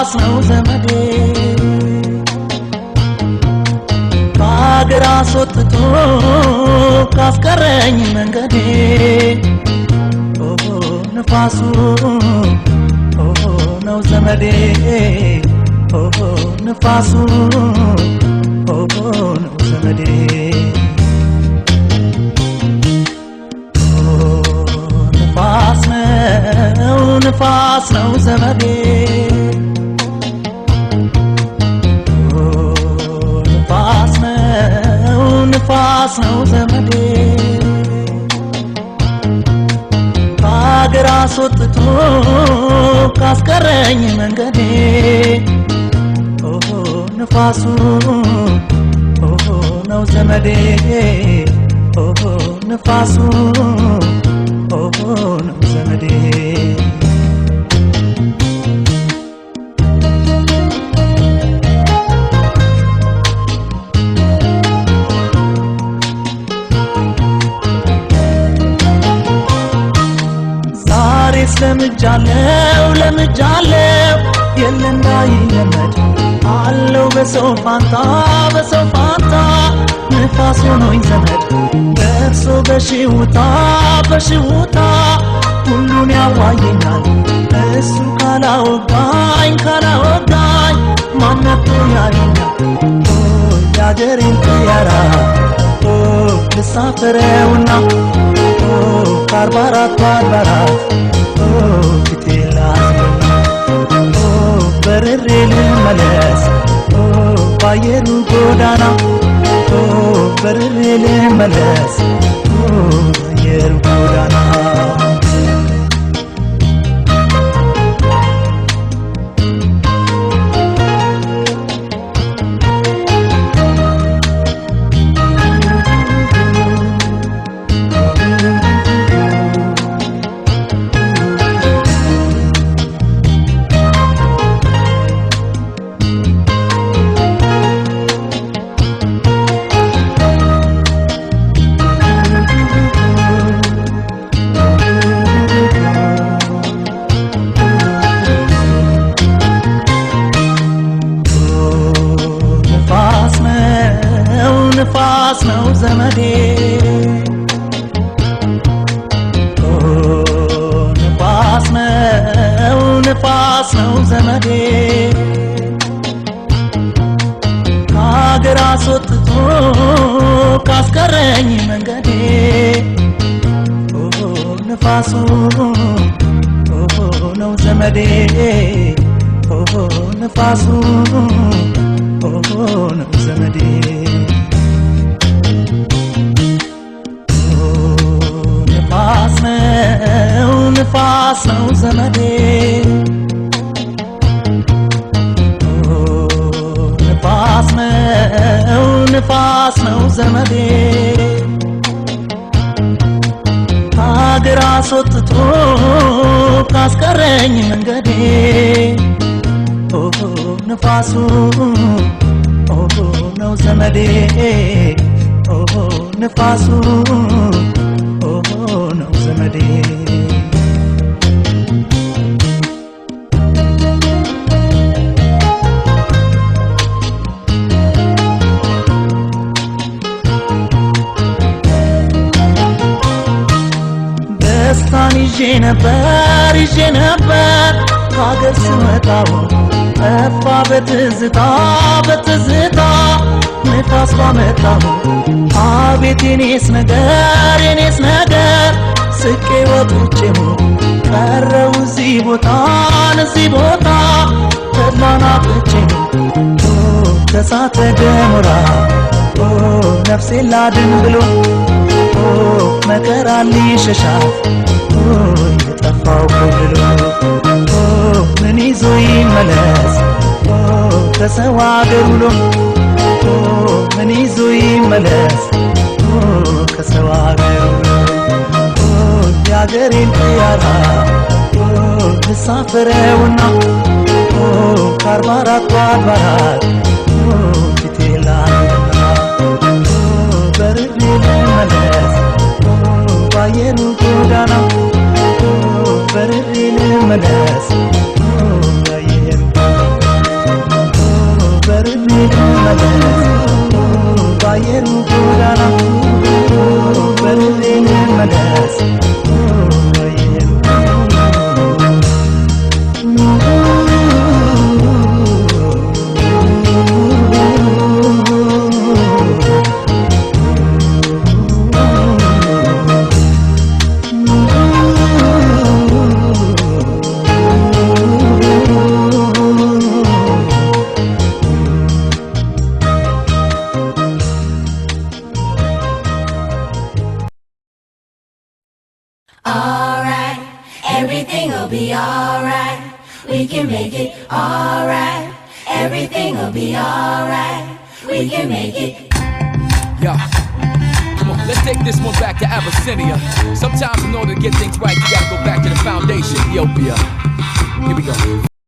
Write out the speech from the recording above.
ንፋስ ነው ዘመዴ ከአገር አስወጥቶ ካስቀረኝ መንገዴ ንፋሱ ነው ዘመዴ ንፋሱ ነው ዘመዴ ንፋስ ነው ዘመዴ ንፋስ ነው ዘመዴ ከአገር አስወጥቶ ካስቀረኝ መንገዴ ንፋሱ ነው ዘመዴ ንፋሱ ነው ዘመዴ ለምጃለው የለ እንዳይለመድ አለው በሰው ፋንታ ንፋስ ሆኖኝ ዘመድ ደርሶ በሽውታ ሁሉን ያዋየኛል እሱ ካላወጋኝ ማነቶ ያየኛል ያገሬን ጥያራ ልሳፈረውና ከ44 አድባራት በርሬ ልመለስ ባየሩ ጎዳና በርሬ ልመለስ ባየሩ ጎዳና ንፋስ ነው ዘመዴ ንፋስ ነው ዘመዴ ከአገር አስወጥቶ ካስቀረኝ መንገዴ ንፋሱ ነው ዘመዴ ንፋሱ ነው ዘመዴ ንፋስ ነው ዘመዴ ንፋስ ነው ዘመዴ ከአገር አስወጥቶ ካስቀረኝ መንገዴ ንፋሱ ነው ዘመዴ ንፋሱ ነው ዘመዴ ደስታን ይዤ ነበር ከአገር ስመጣው ጠፋ በትዝታ ንፋስ ባመጣው አቤት የኔስ ነገር ስቄ ወጥቼ ቀረው እዚህ ቦታ ተድላናፍቼ ከሳተ ገሞራ ነፍሴን ላድን ብሎ መከራ ሊሸሻት የጠፋው ኮብልሎ ምን ይዞ ይመለስ ከሰው አገር ውሎ ምን ይዞ ይመለስ ከሰው አገር ውሎ ያገሬን ጥያራ ልሳፈረውና ከ44 አድባራት ፊቴ ላንና በርሬ ልመለስ ባየሩ ጎዳና በርሬ ልመለስ ባየሩ መለስ ባየሩ ጎዳና በልቤ መለስ ባየሩ Alright, everything'll be alright. We can make it alright. Everything'll be alright. We can make it. Yo, come on, let's take this one back to Abyssinia. Sometimes in order to get things right, you gotta go back to the foundation, Ethiopia. Here we go.